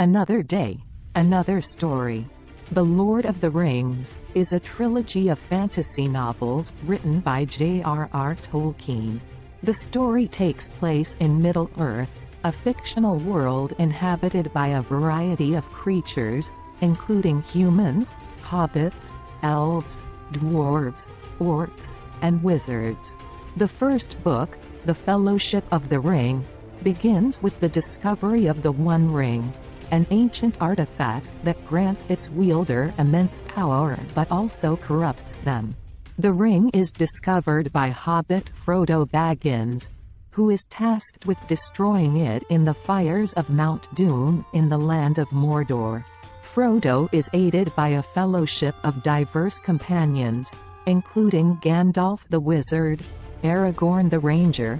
Another Day, Another Story. The Lord of the Rings is a trilogy of fantasy novels written by J.R.R. Tolkien. The story takes place in Middle-earth, a fictional world inhabited by a variety of creatures, including humans, hobbits, elves, dwarves, orcs, and wizards. The first book, The Fellowship of the Ring, begins with the discovery of the One Ring, an ancient artifact that grants its wielder immense power but also corrupts them. The ring is discovered by Hobbit Frodo Baggins, who is tasked with destroying it in the fires of Mount Doom in the land of Mordor. Frodo is aided by a fellowship of diverse companions, including Gandalf the Wizard, Aragorn the Ranger,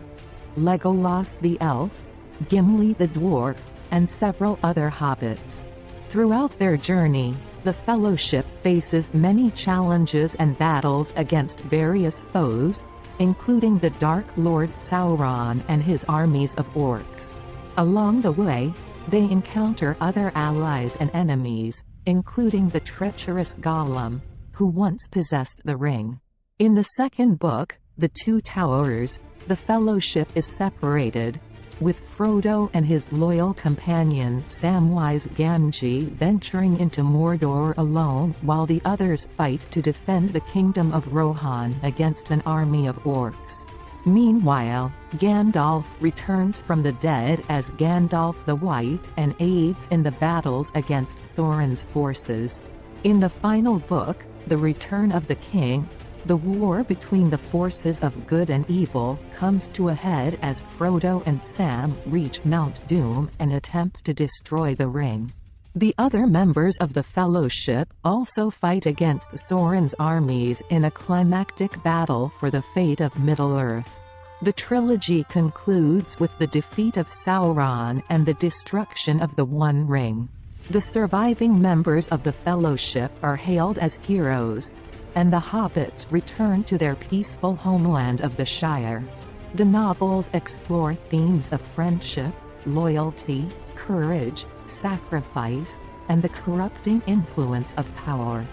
Legolas the Elf, Gimli the Dwarf, and several other hobbits. Throughout their journey, the Fellowship faces many challenges and battles against various foes, including the Dark Lord Sauron and his armies of orcs. Along the way, they encounter other allies and enemies, including the treacherous Gollum, who once possessed the ring. In the second book, The Two Towers, the Fellowship is separated, with Frodo and his loyal companion Samwise Gamgee venturing into Mordor alone while the others fight to defend the kingdom of Rohan against an army of orcs. Meanwhile, Gandalf returns from the dead as Gandalf the White and aids in the battles against Sauron's forces. In the final book, The Return of the King, the war between the forces of good and evil comes to a head as Frodo and Sam reach Mount Doom and attempt to destroy the ring. The other members of the Fellowship also fight against Sauron's armies in a climactic battle for the fate of Middle-earth. The trilogy concludes with the defeat of Sauron and the destruction of the One Ring. The surviving members of the Fellowship are hailed as heroes, and the hobbits return to their peaceful homeland of the Shire. The novels explore themes of friendship, loyalty, courage, sacrifice, and the corrupting influence of power.